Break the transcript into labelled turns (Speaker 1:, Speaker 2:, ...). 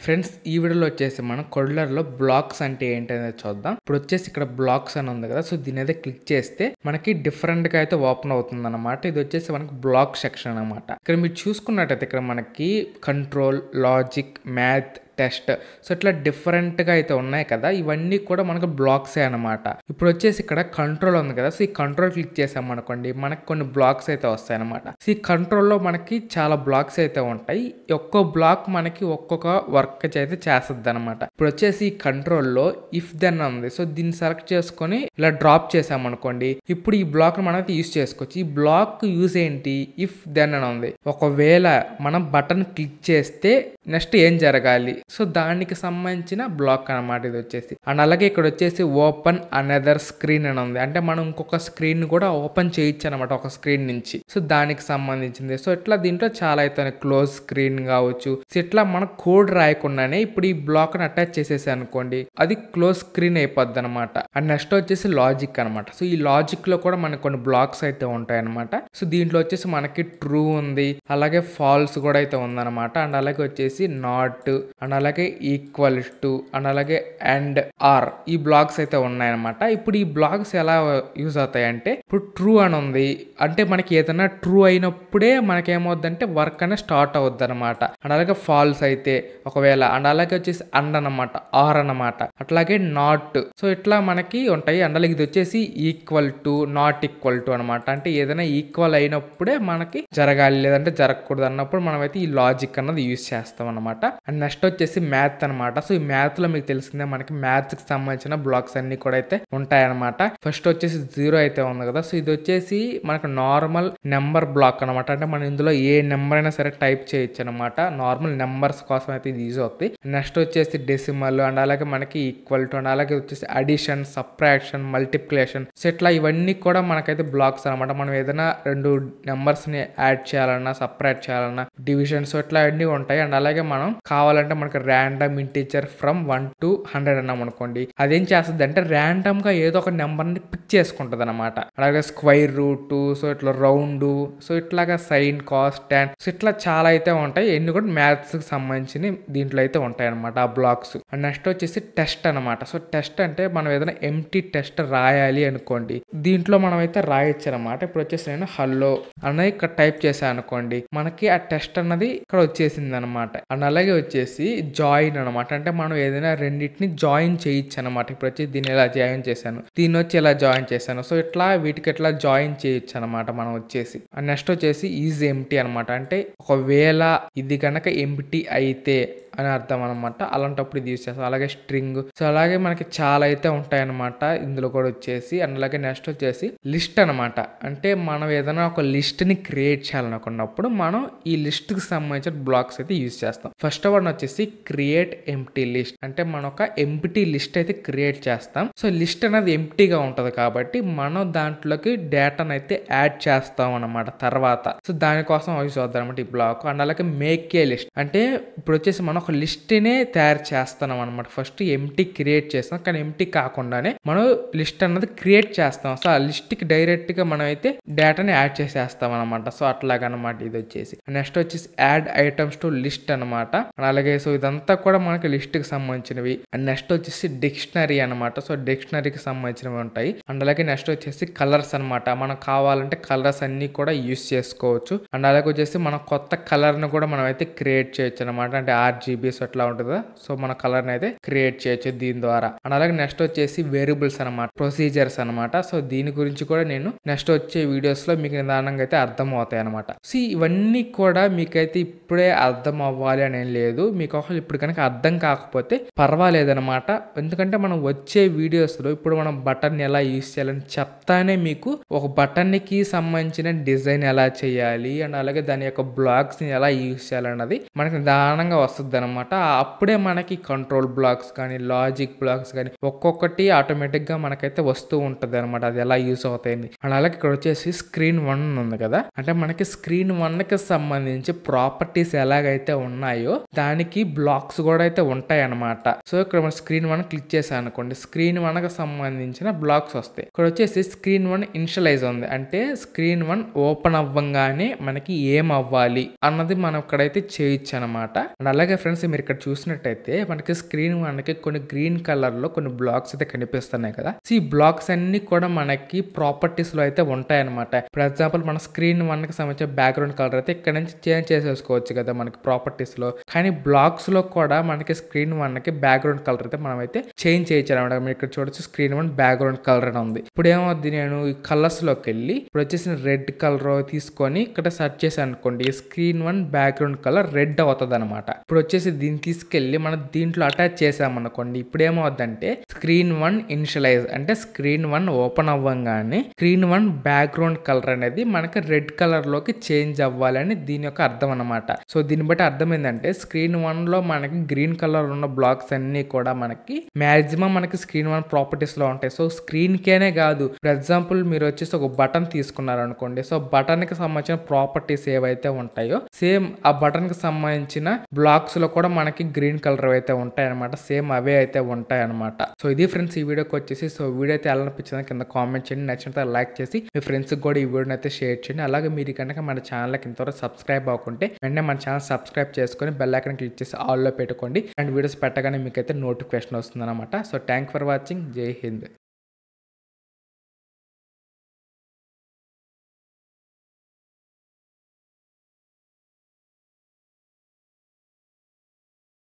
Speaker 1: Friends ఈ వీడియోలో వచ్చేసి మనం కొడ్లర్లో బ్లాక్స్ అంటే ఏంటనేది చూద్దాం. ఇప్పుడు వచ్చేసి ఇక్కడ బ్లాక్స్ అని ఉంది కదా, సో దీని అయితే క్లిక్ చేస్తే మనకి డిఫరెంట్ గా అయితే ఓపెన్ అవుతుంది అనమాట. ఇది వచ్చేసి మనకి బ్లాక్ సెక్షన్ అనమాట. ఇక్కడ మీరు చూసుకున్నట్టయితే ఇక్కడ మనకి control, logic, math, test, so ఇట్లా డిఫరెంట్గా అయితే ఉన్నాయి కదా, ఇవన్నీ కూడా మనకు బ్లాక్సే అనమాట. ఇప్పుడు వచ్చేసి ఇక్కడ కంట్రోల్ ఉంది కదా, సో ఈ కంట్రోల్ క్లిక్ చేసాం అనుకోండి మనకి కొన్ని బ్లాక్స్ అయితే వస్తాయి అనమాట. సో ఈ కంట్రోల్లో మనకి చాలా బ్లాక్స్ అయితే ఉంటాయి. ఒక్కో బ్లాక్ మనకి ఒక్కొక్క వర్క్ అయితే చేస్తుంది అనమాట. ఇప్పుడు వచ్చేసి ఈ కంట్రోల్లో ఇఫ్ దెన్ ఉంది, సో దీన్ని సెలెక్ట్ చేసుకొని ఇలా డ్రాప్ చేసాం అనుకోండి, ఇప్పుడు ఈ బ్లాక్ మనం అయితే యూజ్ చేసుకోవచ్చు. ఈ బ్లాక్ యూజ్ ఏంటి, ఇఫ్ దెన్ అని ఉంది. ఒకవేళ మనం బటన్ క్లిక్ చేస్తే నెక్స్ట్ ఏం జరగాలి, సో దానికి సంబంధించిన బ్లాక్ అనమాట ఇది వచ్చేసి. అండ్ అలాగే ఇక్కడ వచ్చేసి ఓపెన్ అనదర్ స్క్రీన్ అని ఉంది, అంటే మనం ఇంకొక స్క్రీన్ కూడా ఓపెన్ చేయొచ్చు అనమాట ఒక స్క్రీన్ నుంచి, సో దానికి సంబంధించింది. సో ఇట్లా దీంట్లో చాలా అయితే క్లోజ్ స్క్రీన్ కావచ్చు, సో ఇట్లా మన కోడ్ రాయకుండానే ఇప్పుడు ఈ బ్లాక్ ని అటాచ్ చేసేసి అనుకోండి అది క్లోజ్ స్క్రీన్ అయిపోద్ది అనమాట. అండ్ నెక్స్ట్ వచ్చేసి లాజిక్ అనమాట. సో ఈ లాజిక్ లో కూడా మనకు కొన్ని బ్లాక్స్ అయితే ఉంటాయి అనమాట. సో దీంట్లో వచ్చేసి మనకి ట్రూ ఉంది, అలాగే ఫాల్స్ కూడా అయితే ఉందన్నమాట. అండ్ అలాగే వచ్చేసి నాట్, అండ్ అలాగే ఈక్వల్ టు, అండ్ అలాగే అండ్ ఆర్, ఈ బ్లాక్స్ అయితే ఉన్నాయన్నమాట. ఇప్పుడు ఈ బ్లాక్స్ ఎలా యూజ్ అవుతాయి అంటే, ఇప్పుడు ట్రూ అని ఉంది అంటే మనకి ఏదైనా ట్రూ అయినప్పుడే మనకేమవుద్దంటే వర్క్ అనేది స్టార్ట్ అవుద్ది అనమాట. అండ్ అలాగే ఫాల్స్ అయితే ఒకవేళ, అండ్ అలాగే వచ్చేసి అండ్ అనమాట, ఆర్ అనమాట, అట్లాగే నాట్, సో ఇట్లా మనకి ఉంటాయి. అండ్ అలాగే ఇది వచ్చేసి equal to, not equal to అనమాట, అంటే ఏదైనా ఈక్వల్ అయినప్పుడే మనకి జరగాలి లేదంటే జరగకూడదు అన్నప్పుడు మనం అయితే ఈ లాజిక్ అన్నది యూజ్ చేస్తాం అనమాట. అండ్ నెక్స్ట్ వచ్చేసి మ్యాథ్ అనమాట. సో ఈ మ్యాథ్ లో మీకు తెలిసిందే మనకి మ్యాథ్స్ కి సంబంధించిన బ్లాక్స్ అన్ని కూడా అయితే ఉంటాయి అనమాట. ఫస్ట్ వచ్చేసి 0 అయితే ఉంది కదా, సో ఇది వచ్చేసి మనకు నార్మల్ నెంబర్ బ్లాక్ అనమాట. అంటే మనం ఇందులో ఏ నెంబర్ అయినా సరే టైప్ చేయొచ్చు అనమాట. నార్మల్ నెంబర్స్ కోసం అయితే ఇది యూజ్ అవుతుంది. నెక్స్ట్ వచ్చేసి డెసిమల్, అండ్ అలాగే మనకి ఈక్వల్ టు, అండ్ అలాగే వచ్చేసి అడిషన్, సబ్ట్రాక్షన్, మల్టిప్లికేషన్, సో ఇట్లా ఇవన్నీ కూడా మనకైతే బ్లాక్స్ అనమాట. మనం ఏదైనా రెండు నెంబర్స్ ని యాడ్ చేయాలన్నా, సపరేట్ చేయాలన్నా, డివిజన్, సో ఇట్లా అన్ని ఉంటాయి. అండ్ అలాగే మనం కావాలంటే మనకి ర్యాండమ్ ఇంటీజర్ ఫ్రమ్ 1 to 100 అన్నాం అనుకోండి, అదేం చేస్తుంది అంటే ర్యాండమ్ గా ఏదో ఒక నెంబర్ ని పిక్ చేసుకుంటది అనమాట. అలాగే స్క్వైర్ రూట్, సో ఇట్లా రౌండ్, సో ఇట్లాగా సైన్, కాస్, టాన్, సో ఇట్లా చాలా అయితే ఉంటాయి. ఎన్ని కూడా మ్యాథ్స్ కి సంబంధించి దీంట్లో అయితే ఉంటాయి అనమాట ఆ బ్లాక్స్. అండ్ నెక్స్ట్ వచ్చేసి టెస్ట్ అనమాట. సో టెస్ట్ అంటే మనం ఏదైనా ఎంటీ టెస్ట్ రాయాలి అనుకోండి, దీంట్లో మనం అయితే రాయొచ్చు అనమాట. ఇప్పుడు వచ్చేసి నేను హలో అన్నది ఇక్కడ టైప్ చేశాను అనుకోండి, మనకి ఆ టెస్ట్ అన్నది ఇక్కడ వచ్చేసింది అనమాట. అండ్ అలాగే వచ్చేసి జాయిన్ అనమాట, అంటే మనం ఏదైనా రెండింటిని జాయిన్ చేయొచ్చు అనమాట. ఇప్పుడు వచ్చి దీన్ని ఇలా జాయిన్ చేశాను, దీన్ని వచ్చి ఇలా జాయిన్ చేశాను, సో ఇట్లా వీటికి ఎట్లా జాయిన్ చేయొచ్చు అనమాట మనం వచ్చేసి. అండ్ నెక్స్ట్ వచ్చేసి ఈజ్ ఎంటీ అనమాట, అంటే ఒకవేళ ఇది కనుక ఎంటీ అయితే అని అర్థం అనమాట. అలాంటప్పుడు ఇది యూజ్ చేస్తాం. అలాగే స్ట్రింగ్, సో అలాగే మనకి చాలా అయితే ఉంటాయి అనమాట ఇందులో కూడా వచ్చేసి. అండ్ అలాగే నెక్స్ట్ వచ్చేసి లిస్ట్ అనమాట, అంటే మనం ఏదైనా ఒక లిస్ట్ ని క్రియేట్ చేయాలనుకున్నప్పుడు మనం ఈ లిస్ట్ కి సంబంధించిన బ్లాక్స్ అయితే యూజ్ చేస్తాం. ఫస్ట్ వన్ వచ్చేసి క్రియేట్ ఎంప్టీ లిస్ట్, అంటే మనం ఒక ఎంప్టీ లిస్ట్ అయితే క్రియేట్ చేస్తాం. సో లిస్ట్ అనేది ఎంప్టీగా ఉంటది కాబట్టి మనం దాంట్లోకి డేటాను అయితే యాడ్ చేస్తాం అనమాట తర్వాత. సో దానికోసం యూజ్ అవుతాం అనమాట ఈ బ్లాక్. అండ్ అలాగే మేక్ ఏ లిస్ట్, అంటే ఇప్పుడు వచ్చేసి మనం ఒక లిస్ట్ నే తయారు చేస్తున్నాం అనమాట. ఫస్ట్ ఎంటీ క్రియేట్ చేస్తాం, కానీ ఎంటీ కాకుండానే మనం లిస్ట్ అన్నది క్రియేట్ చేస్తాం. సో ఆ లిస్ట్ కి డైరెక్ట్ గా మనం అయితే డేటాని యాడ్ చేసేస్తాం అనమాట. సో అట్లాగనమాట ఇది వచ్చేసి. నెక్స్ట్ వచ్చేసి యాడ్ ఐటమ్స్ టు లిస్ట్ అనమాట. అలాగే సో ఇదంతా కూడా మనకి లిస్ట్ కి సంబంధించినవి. అండ్ నెక్స్ట్ వచ్చేసి డిక్షనరీ అనమాట. సో డిక్షనరీకి సంబంధించినవి ఉంటాయి. అండ్ అలాగే నెక్స్ట్ వచ్చేసి కలర్స్ అనమాట, మనం కావాలంటే కలర్స్ అన్ని కూడా యూస్ చేసుకోవచ్చు. అండ్ అలాగే వచ్చేసి మన కొత్త కలర్ ని కూడా మనం అయితే క్రియేట్ చేయొచ్చు అనమాట, అంటే RGBs అట్లా ఉంటుందా, సో మన కలర్ ని అయితే క్రియేట్ చేయొచ్చు దీని ద్వారా. అండ్ అలాగే నెక్స్ట్ వచ్చేసి వేరియబుల్స్ అనమాట, ప్రొసీజర్స్ అనమాట. సో దీని గురించి కూడా నేను నెక్స్ట్ వచ్చే వీడియోస్ లో మీకు నిదానంగా అయితే అర్థం అవుతాయి అనమాట. సో ఇవన్నీ కూడా మీకైతే ఇప్పుడే అర్థం అవ్వాలి అని ఏం లేదు, మీకు ఒకవేళ ఇప్పుడు కనుక అర్థం కాకపోతే పర్వాలేదనమాట. ఎందుకంటే మనం వచ్చే వీడియోస్ లో ఇప్పుడు మనం బటన్ ఎలా యూజ్ చేయాలని చెప్తానే మీకు ఒక బటన్ కి సంబంధించిన డిజైన్ ఎలా చేయాలి, అండ్ అలాగే దాని యొక్క బ్లాక్స్ ని ఎలా యూజ్ చేయాలన్నది మనకి నిదానంగా వస్తుంది అనమాట. అప్పుడే మనకి కంట్రోల్ బ్లాక్స్ కానీ, లాజిక్ బ్లాక్స్ కానీ ఒక్కొక్కటి ఆటోమేటిక్ గా మనకైతే వస్తూ ఉంటది అనమాట, అది ఎలా యూస్ అవుతాయి. అండ్ అలాగే ఇక్కడ వచ్చేసి స్క్రీన్ 1 ఉంది కదా, అంటే మనకి స్క్రీన్ 1 కి సంబంధించి ప్రాపర్టీస్ ఎలాగైతే ఉన్నాయో దానికి బ్లాక్స్ కూడా అయితే ఉంటాయి అనమాట. సో ఇక్కడ మనం స్క్రీన్ 1 క్లిక్ చేసాం అనుకోండి, స్క్రీన్ 1 కి సంబంధించిన బ్లాక్స్ వస్తాయి. ఇక్కడ వచ్చేసి స్క్రీన్ 1 ఇనిషియలైజ్ ఉంది, అంటే స్క్రీన్ 1 ఓపెన్ అవ్వంగానే మనకి ఏం అవ్వాలి అన్నది మనం ఇక్కడైతే చేయొచ్చు అనమాట. అండ్ అలాగే ఫ్రెండ్స్ ఫ్రెండ్స్ మీరు ఇక్కడ చూసినట్టయితే మనకి స్క్రీన్ మనకి కొన్ని గ్రీన్ కలర్ లో కొన్ని బ్లాక్స్ అయితే కనిపిస్తున్నాయి కదా. ఈ బ్లాక్స్ అన్ని కూడా మనకి ప్రాపర్టీస్ లో అయితే ఉంటాయి అనమాట. ఫర్ ఎగ్జాంపుల్ మన స్క్రీన్ 1 కి సంబంధించిన బ్యాక్గ్రౌండ్ కలర్ అయితే ఇక్కడ నుంచి చేంజ్ చేసేసుకోవచ్చు కదా మనకి ప్రాపర్టీస్ లో. కానీ బ్లాక్స్ లో కూడా మనకి స్క్రీన్ 1 కి బ్యాక్గ్రౌండ్ కలర్ అయితే మనం అయితే చేంజ్ చేయొచ్చు అనమాట. మీరు ఇక్కడ చూడొచ్చు స్క్రీన్ 1 బ్యాక్గ్రౌండ్ కలర్ అని ఉంది. ఇప్పుడు ఏమవుద్ది, నేను ఈ కలర్స్ లోకి వెళ్ళి ఇప్పుడు వచ్చేసి రెడ్ కలర్ తీసుకొని ఇక్కడ సెర్చ్ చేసాను అనుకోండి, స్క్రీన్ 1 బ్యాక్గ్రౌండ్ కలర్ రెడ్ అవుతుంది అనమాట. ఇప్పుడు వచ్చేసి దీన్ని తీసుకెళ్లి మనం దీంట్లో అటాచ్ చేసామనుకోండి, ఇప్పుడు ఏమవుద్దంటే స్క్రీన్ 1 ఇనిషియలైజ్ అంటే స్క్రీన్ 1 ఓపెన్ అవ్వగానే స్క్రీన్ 1 బ్యాక్గ్రౌండ్ కలర్ అనేది మనకి రెడ్ కలర్ లోకి చేంజ్ అవ్వాలని దీని యొక్క అర్థం అనమాట. సో దీన్ని బట్టి అర్థం ఏంటంటే స్క్రీన్ 1 లో మనకి గ్రీన్ కలర్ ఉన్న బ్లాక్స్ అన్ని కూడా మనకి మాక్సిమం మనకి స్క్రీన్ 1 ప్రాపర్టీస్ లో ఉంటాయి. సో స్క్రీన్ కేనే కాదు, ఫర్ ఎగ్జాంపుల్ మీరు వచ్చేసి ఒక బటన్ తీసుకున్నారు అనుకోండి, సో బటన్ కి సంబంధించిన ప్రాపర్టీస్ ఏవైతే ఉంటాయో సేమ్ ఆ బటన్ కి సంబంధించిన బ్లాక్స్ లో కూడా మనకి గ్రీన్ కలర్ అయితే ఉంటాయి అనమాట. సేమ్ అవే అయితే ఉంటాయి అనమాట. సో ఇది ఫ్రెండ్స్ ఈ వీడియోకి వచ్చేసి. సో వీడియో అయితే ఎలా అనిపించింది కింద కామెంట్ చేయండి. నచ్చినట్టు లైక్ చేసి మీ ఫ్రెండ్స్ కూడా ఈ వీడియోని అయితే షేర్ చేయండి. అలాగే మీరు కనుక మన ఛానల్కి ఇంతవరకు సబ్స్క్రైబ్ అవ్వకుంటే వెంటనే మన ఛానల్ సబ్స్క్రైబ్ చేసుకొని బెల్ ఐకాన్ క్లిక్ చేసి ఆల్ లో పెట్టుకోండి. అండ్ వీడియోస్ పెట్టగానే మీకైతే నోటిఫికేషన్ వస్తుంది అనమాట. So thank for watching. జై హింద్.